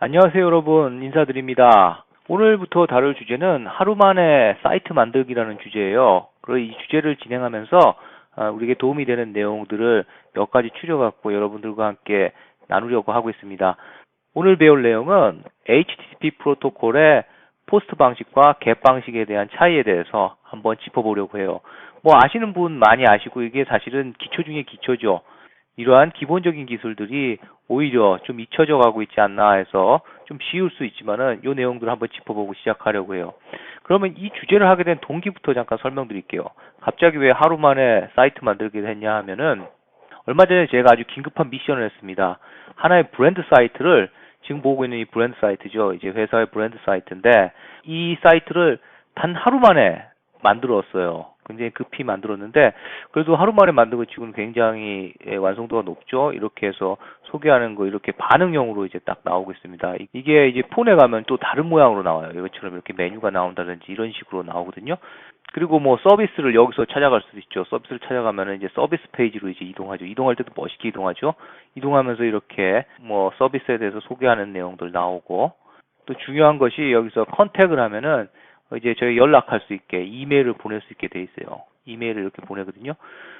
안녕하세요, 여러분. 인사드립니다. 오늘부터 다룰 주제는 하루 만에 사이트 만들기라는 주제예요. 그리고 이 주제를 진행하면서 우리에게 도움이 되는 내용들을 몇 가지 추려갖고 여러분들과 함께 나누려고 하고 있습니다. 오늘 배울 내용은 HTTP 프로토콜의 포스트 방식과 겟 방식에 대한 차이에 대해서 한번 짚어보려고 해요. 뭐 아시는 분 많이 아시고 이게 사실은 기초 중에 기초죠. 이러한 기본적인 기술들이 오히려 좀 잊혀져 가고 있지 않나 해서 좀 쉬울 수 있지만은 이 내용들을 한번 짚어보고 시작하려고 해요. 그러면 이 주제를 하게 된 동기부터 잠깐 설명드릴게요. 갑자기 왜 하루 만에 사이트 만들게 됐냐 하면은 얼마 전에 제가 아주 긴급한 미션을 했습니다. 하나의 브랜드 사이트를 지금 보고 있는 이 브랜드 사이트죠. 이제 회사의 브랜드 사이트인데 이 사이트를 단 하루 만에 만들었어요. 굉장히 급히 만들었는데 그래도 하루 만에 만든 것 치고는 굉장히 완성도가 높죠. 이렇게 해서 소개하는 거 이렇게 반응형으로 이제 딱 나오고 있습니다. 이게 이제 폰에 가면 또 다른 모양으로 나와요. 이것처럼 이렇게 메뉴가 나온다든지 이런 식으로 나오거든요. 그리고 뭐 서비스를 여기서 찾아갈 수도 있죠. 서비스를 찾아가면은 이제 서비스 페이지로 이제 이동하죠. 이동할 때도 멋있게 이동하죠. 이동하면서 이렇게 뭐 서비스에 대해서 소개하는 내용들 나오고 또 중요한 것이 여기서 컨택을 하면은 이제 저희 연락할 수 있게 이메일을 보낼 수 있게 돼 있어요. 이메일을 이렇게 보내거든요.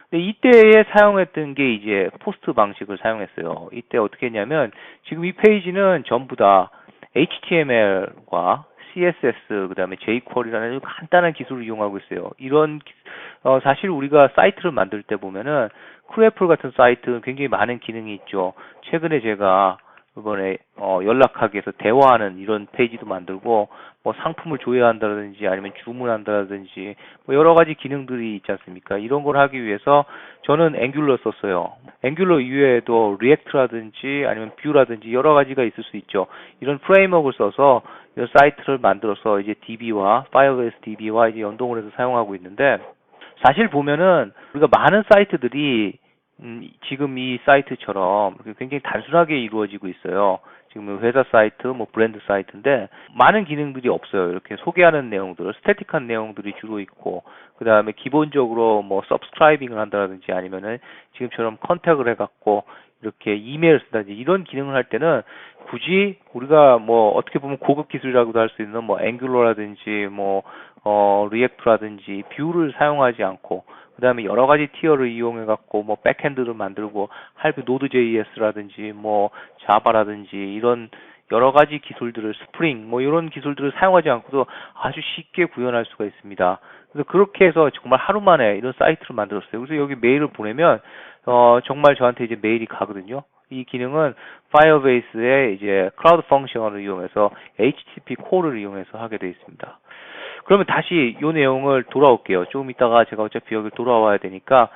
근데 이때에 사용했던 게 이제 포스트 방식을 사용했어요. 이때 어떻게 했냐면 지금 이 페이지는 전부 다 HTML과 CSS 그다음에 jQuery라는 간단한 기술을 이용하고 있어요. 이런 사실 우리가 사이트를 만들 때 보면은 크래플 같은 사이트 굉장히 많은 기능이 있죠. 최근에 제가 이번에 연락하기 위해서 대화하는 이런 페이지도 만들고 뭐 상품을 조회한다든지 아니면 주문한다든지 뭐 여러 가지 기능들이 있지 않습니까? 이런 걸 하기 위해서 저는 앵귤러 썼어요. 앵귤러 이외에도 리액트라든지 아니면 뷰라든지 여러 가지가 있을 수 있죠. 이런 프레임워크를 써서 이 사이트를 만들어서 이제 DB와 파이어베이스 DB와 이제 연동을 해서 사용하고 있는데 사실 보면은 우리가 많은 사이트들이 지금 이 사이트처럼 굉장히 단순하게 이루어지고 있어요. 지금 회사 사이트, 뭐 브랜드 사이트인데 많은 기능들이 없어요. 이렇게 소개하는 내용들, 스태틱한 내용들이 주로 있고 그 다음에 기본적으로 뭐 서브스크라이빙을 한다든지 아니면은 지금처럼 컨택을 해갖고 이렇게 이메일을 쓴다든지 이런 기능을 할 때는 굳이 우리가 뭐 어떻게 보면 고급 기술이라고도 할 수 있는 뭐 앵귤러라든지 뭐 리액트라든지 뷰를 사용하지 않고 그 다음에 여러 가지 티어를 이용해 갖고 뭐 백핸드를 만들고 할비 노드.js라든지 뭐 자바라든지 이런 여러 가지 기술들을 스프링 뭐 이런 기술들을 사용하지 않고도 아주 쉽게 구현할 수가 있습니다. 그래서 그렇게 해서 정말 하루 만에 이런 사이트를 만들었어요. 그래서 여기 메일을 보내면 정말 저한테 이제 메일이 가거든요. 이 기능은 파이어베이스의 이제 클라우드 펑션을 이용해서 HTTP 콜을 이용해서 하게 되어 있습니다. 그러면 다시 이 내용을 돌아올게요. 조금 있다가 제가 어차피 여기 돌아와야 되니까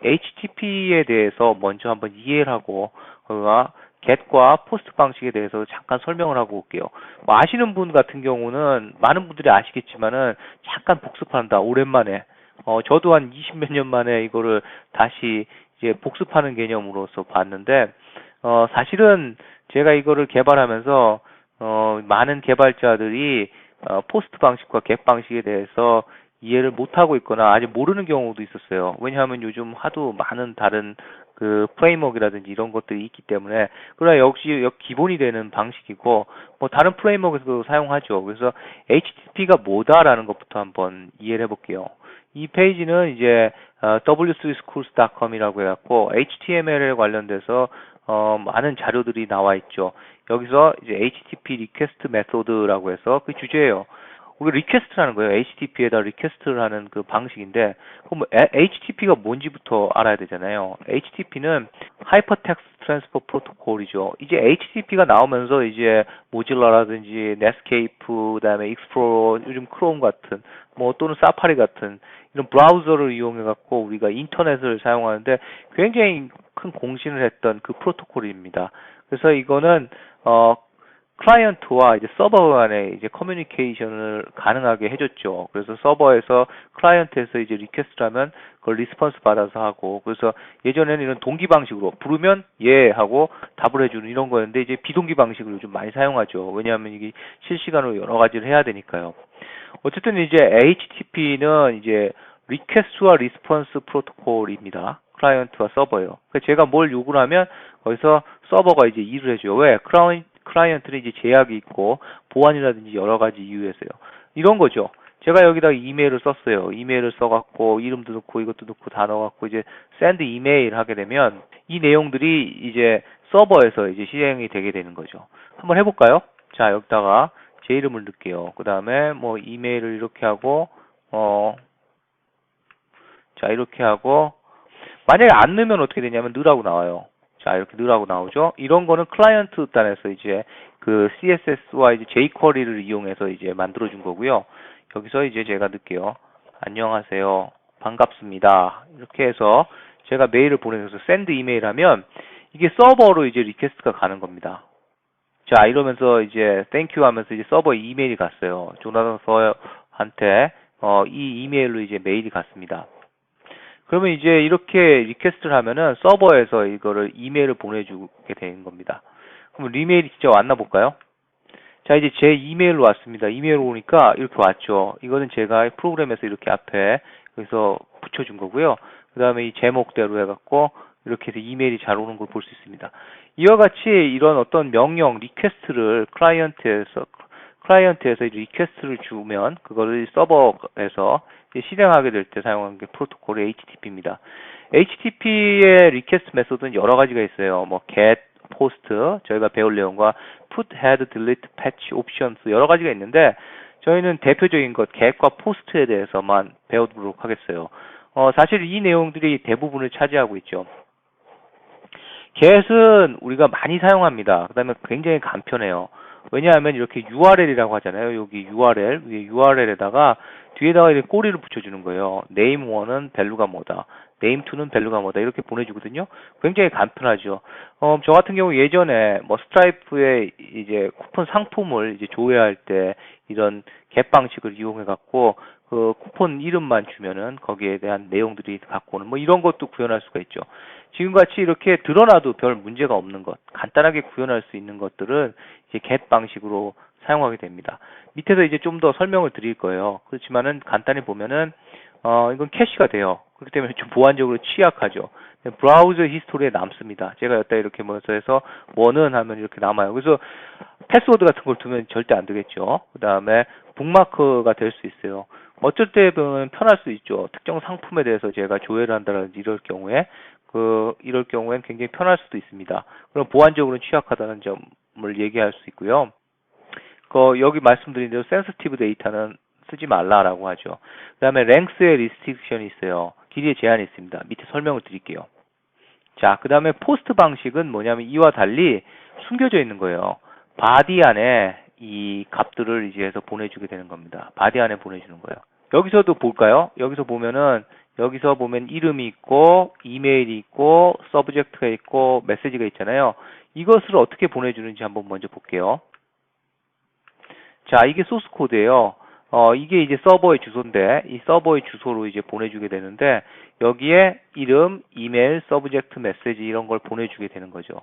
HTTP에 대해서 먼저 한번 이해를 하고 그가 get과 post 방식에 대해서 잠깐 설명을 하고 올게요. 뭐 아시는 분 같은 경우는 많은 분들이 아시겠지만은 잠깐 복습한다. 오랜만에 저도 한 20 몇 년 만에 이거를 다시 이제 복습하는 개념으로서 봤는데 사실은 제가 이거를 개발하면서 많은 개발자들이 포스트 방식과 겟 방식에 대해서 이해를 못하고 있거나 아직 모르는 경우도 있었어요. 왜냐하면 요즘 하도 많은 다른 그 프레임워크라든지 이런 것들이 있기 때문에 그러나 역시 기본이 되는 방식이고 뭐 다른 프레임워크에서도 사용하죠. 그래서 HTTP가 뭐다라는 것부터 한번 이해를 해볼게요. 이 페이지는 이제 w3schools.com이라고 해갖고 HTML에 관련돼서 많은 자료들이 나와 있죠. 여기서 이제 HTTP 리퀘스트 메소드라고 해서 그 주제예요. 우리 리퀘스트라는 거예요. HTTP에다 리퀘스트를 하는 그 방식인데, 그럼 HTTP가 뭔지부터 알아야 되잖아요. HTTP는 하이퍼텍스트 트랜스퍼 프로토콜이죠. 이제 HTTP가 나오면서 이제 모질라라든지 넷스케이프, 그다음에 익스플로러, 요즘 크롬 같은 뭐 또는 사파리 같은 이런 브라우저를 이용해 갖고 우리가 인터넷을 사용하는데 굉장히 큰 공신을 했던 그 프로토콜입니다. 그래서 이거는 클라이언트와 이제 서버 간의 이제 커뮤니케이션을 가능하게 해줬죠. 그래서 서버에서 클라이언트에서 이제 리퀘스트를 하면 그걸 리스폰스 받아서 하고, 그래서 예전에는 이런 동기 방식으로 부르면 예 하고 답을 해주는 이런 거였는데 이제 비동기 방식을 요즘 많이 사용하죠. 왜냐하면 이게 실시간으로 여러 가지를 해야 되니까요. 어쨌든 이제 HTTP는 이제 리퀘스트와 리스폰스 프로토콜입니다. 클라이언트와 서버예요. 그러니까 제가 뭘 요구를 하면 거기서 서버가 이제 일을 해줘요. 왜? 클라이언트는 이제 제약이 있고 보안이라든지 여러 가지 이유에서요. 이런 거죠. 제가 여기다 이메일을 썼어요. 이메일을 써갖고 이름도 넣고 이것도 넣고 다 넣어갖고 이제 send 이메일 하게 되면 이 내용들이 이제 서버에서 이제 실행이 되게 되는 거죠. 한번 해볼까요? 자, 여기다가 제 이름을 넣을게요. 그 다음에 뭐 이메일을 이렇게 하고 자, 이렇게 하고 만약에 안 넣으면 어떻게 되냐면 넣으라고 나와요. 자, 이렇게 넣으라고 나오죠. 이런 거는 클라이언트 단에서 이제 그 CSS와 이제 jQuery를 이용해서 이제 만들어준 거고요. 여기서 이제 제가 넣을게요. 안녕하세요. 반갑습니다. 이렇게 해서 제가 메일을 보내서 send 이메일 하면 이게 서버로 이제 리퀘스트가 가는 겁니다. 자, 이러면서 이제 thank you 하면서 이제 서버에 이메일이 갔어요. 조나단 서한테 이 이메일로 이제 메일이 갔습니다. 그러면 이제 이렇게 리퀘스트를 하면은 서버에서 이거를 이메일을 보내주게 되는 겁니다. 그럼 이메일이 진짜 왔나 볼까요? 자, 이제 제 이메일로 왔습니다. 이메일로 오니까 이렇게 왔죠. 이거는 제가 프로그램에서 이렇게 앞에 여기서 붙여준 거고요. 그 다음에 이 제목대로 해갖고 이렇게 해서 이메일이 잘 오는 걸 볼 수 있습니다. 이와 같이 이런 어떤 명령, 리퀘스트를 클라이언트에서 리퀘스트를 주면 그거를 서버에서 실행하게 될 때 사용하는 게 프로토콜이 HTTP입니다. HTTP의 리퀘스트 메소드는 여러 가지가 있어요. 뭐 get, post, 저희가 배울 내용과 put, head, delete, patch, options 여러 가지가 있는데 저희는 대표적인 것 get과 post에 대해서만 배워보도록 하겠어요. 사실 이 내용들이 대부분을 차지하고 있죠. get은 우리가 많이 사용합니다. 그 다음에 굉장히 간편해요. 왜냐하면 이렇게 URL이라고 하잖아요. 여기 URL, 위에 URL에다가 뒤에다가 이렇게 꼬리를 붙여주는 거예요. name 1은 밸류가 뭐다. name 2는 밸류가 뭐다. 이렇게 보내주거든요. 굉장히 간편하죠. 저 같은 경우 예전에 뭐 스트라이프의 이제 쿠폰 상품을 이제 조회할 때 이런 get 방식을 이용해 갖고 그 쿠폰 이름만 주면은 거기에 대한 내용들이 갖고 오는 뭐 이런 것도 구현할 수가 있죠. 지금같이 이렇게 드러나도 별 문제가 없는 것, 간단하게 구현할 수 있는 것들은 이제 get 방식으로 사용하게 됩니다. 밑에서 이제 좀 더 설명을 드릴 거예요. 그렇지만은 간단히 보면은 이건 캐시가 돼요. 그렇기 때문에 좀 보안적으로 취약하죠. 브라우저 히스토리에 남습니다. 제가 여기다 이렇게 뭐서 해서 뭐는 하면 이렇게 남아요. 그래서 패스워드 같은 걸 두면 절대 안 되겠죠. 그 다음에 북마크가 될 수 있어요. 어쩔 때 보면 편할 수 있죠. 특정 상품에 대해서 제가 조회를 한다든지 이럴 경우엔 굉장히 편할 수도 있습니다. 그럼 보안적으로는 취약하다는 점을 얘기할 수 있고요. 여기 말씀드린 대로 센시티브 데이터는 쓰지 말라라고 하죠. 그 다음에 랭스의 리스트릭션이 있어요. 길이의 제한이 있습니다. 밑에 설명을 드릴게요. 자, 그 다음에 포스트 방식은 뭐냐면 이와 달리 숨겨져 있는 거예요. 바디 안에 이 값들을 이제 해서 보내주게 되는 겁니다. 바디 안에 보내주는 거예요. 여기서도 볼까요? 여기서 보면 이름이 있고 이메일이 있고 서브젝트가 있고 메시지가 있잖아요. 이것을 어떻게 보내주는지 한번 먼저 볼게요. 자, 이게 소스 코드예요. 이게 이제 서버의 주소인데 이 서버의 주소로 이제 보내주게 되는데 여기에 이름, 이메일, 서브젝트, 메시지 이런 걸 보내주게 되는 거죠.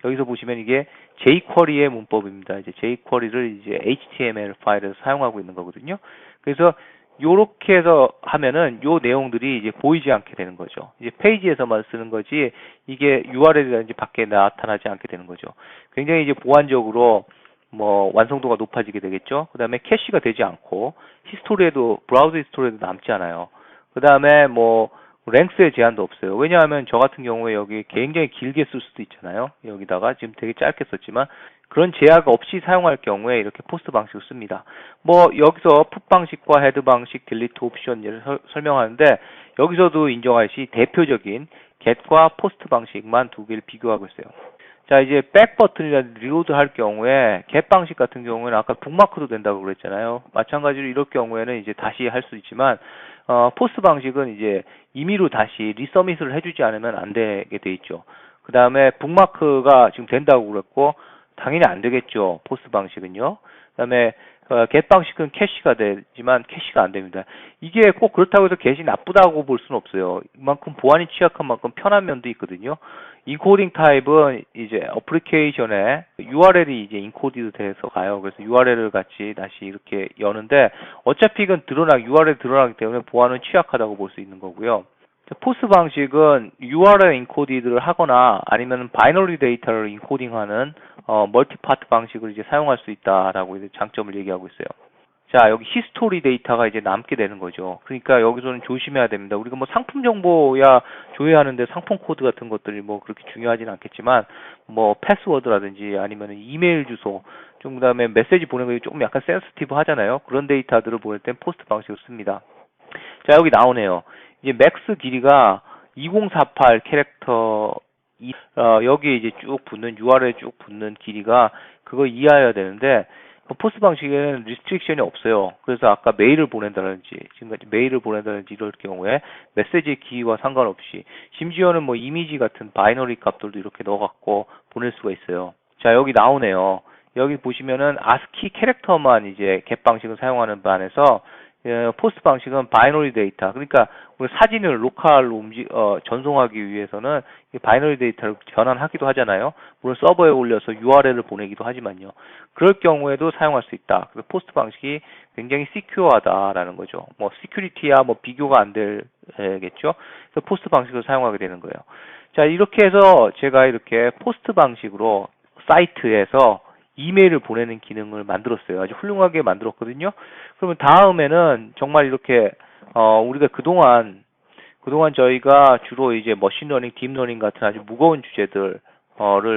여기서 보시면 이게 jQuery의 문법입니다. 이제 jQuery를 이제 HTML 파일에서 사용하고 있는 거거든요. 그래서 요렇게 해서 하면은 요 내용들이 이제 보이지 않게 되는 거죠. 이제 페이지에서만 쓰는 거지 이게 URL이라든지 밖에 나타나지 않게 되는 거죠. 굉장히 이제 보안적으로 뭐 완성도가 높아지게 되겠죠. 그 다음에 캐시가 되지 않고 브라우저 히스토리에도 남지 않아요. 그 다음에 뭐 랭스의 제한도 없어요. 왜냐하면 저 같은 경우에 여기 굉장히 길게 쓸 수도 있잖아요. 여기다가 지금 되게 짧게 썼지만 그런 제약 없이 사용할 경우에 이렇게 포스트 방식을 씁니다. 뭐 여기서 풋 방식과 헤드 방식, 딜리트 옵션을 설명하는데 여기서도 인정하시 대표적인 get과 포스트 방식만 두 개를 비교하고 있어요. 자, 이제 백 버튼이라든지 리로드 할 경우에 get 방식 같은 경우에는 아까 북마크도 된다고 그랬잖아요. 마찬가지로 이럴 경우에는 이제 다시 할 수 있지만 포스트 방식은 이제 임의로 다시 리서밋을 해주지 않으면 안 되게 돼 있죠. 그 다음에 북마크가 지금 된다고 그랬고 당연히 안 되겠죠. 포스트 방식은요. 그 다음에 get 방식은 캐시가 되지만 캐시가 안 됩니다. 이게 꼭 그렇다고 해서 get이 나쁘다고 볼 수는 없어요. 이만큼 보안이 취약한 만큼 편한 면도 있거든요. 인코딩 타입은 이제 어플리케이션에 URL이 이제 인코디드 돼서 가요. 그래서 URL을 같이 다시 이렇게 여는데 어차피 이건 URL 드러나기 때문에 보안은 취약하다고 볼 수 있는 거고요. 포스 방식은 URL 인코디를 하거나 아니면 바이너리 데이터를 인코딩하는 멀티파트 방식을 이제 사용할 수 있다라고 이제 장점을 얘기하고 있어요. 자, 여기 히스토리 데이터가 이제 남게 되는 거죠. 그러니까 여기서는 조심해야 됩니다. 우리가 뭐 상품 정보야 조회하는데 상품 코드 같은 것들이 뭐 그렇게 중요하진 않겠지만, 뭐 패스워드라든지 아니면 이메일 주소, 좀 그다음에 메시지 보내는 거 조금 약간 센시티브 하잖아요. 그런 데이터들을 보낼 땐 포스트 방식을 씁니다. 자, 여기 나오네요. 이제 맥스 길이가 2048 캐릭터, 여기에 이제 쭉 붙는, URL에 쭉 붙는 길이가 그거 이하여야 되는데, 포스트 방식에는 리스트릭션이 없어요. 그래서 아까 메일을 보낸다든지, 지금까지 메일을 보낸다든지 이럴 경우에 메시지의 길이와 상관없이, 심지어는 뭐 이미지 같은 바이너리 값들도 이렇게 넣어갖고 보낼 수가 있어요. 자, 여기 나오네요. 여기 보시면은 ASCII 캐릭터만 이제 겟 방식을 사용하는 반에서, 포스트 방식은 바이너리 데이터, 그러니까 우리 사진을 로컬로 전송하기 위해서는 바이너리 데이터를 변환하기도 하잖아요. 물론 서버에 올려서 URL을 보내기도 하지만요. 그럴 경우에도 사용할 수 있다. 그래서 포스트 방식이 굉장히 시큐어하다라는 거죠. 뭐 시큐리티야 뭐 비교가 안 되겠죠. 그래서 포스트 방식을 사용하게 되는 거예요. 자, 이렇게 해서 제가 이렇게 포스트 방식으로 사이트에서 이메일을 보내는 기능을 만들었어요. 아주 훌륭하게 만들었거든요. 그러면 다음에는 정말 이렇게 우리가 그동안 저희가 주로 이제 머신러닝, 딥러닝 같은 아주 무거운 주제들을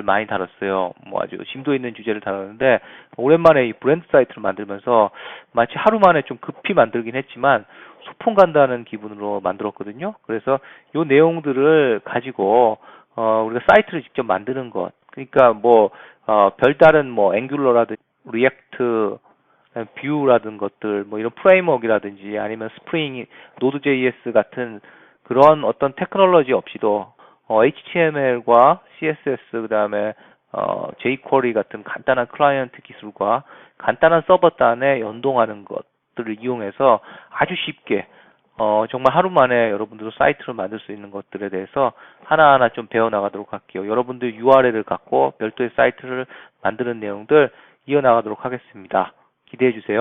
많이 다뤘어요. 뭐 아주 심도 있는 주제를 다뤘는데, 오랜만에 이 브랜드 사이트를 만들면서 마치 하루 만에 좀 급히 만들긴 했지만 소풍 간다는 기분으로 만들었거든요. 그래서 이 내용들을 가지고 우리가 사이트를 직접 만드는 것, 그러니까 뭐 별다른 뭐 앵귤러라든지 리액트, 뷰라든 것들, 뭐 이런 프레임워크라든지 아니면 스프링, 노드.js 같은 그런 어떤 테크놀로지 없이도 HTML과 CSS, 그다음에 jQuery 같은 간단한 클라이언트 기술과 간단한 서버 단에 연동하는 것들을 이용해서 아주 쉽게 정말 하루 만에 여러분들도 사이트를 만들 수 있는 것들에 대해서 하나하나 좀 배워나가도록 할게요. 여러분들 URL을 갖고 별도의 사이트를 만드는 내용들 이어나가도록 하겠습니다. 기대해 주세요.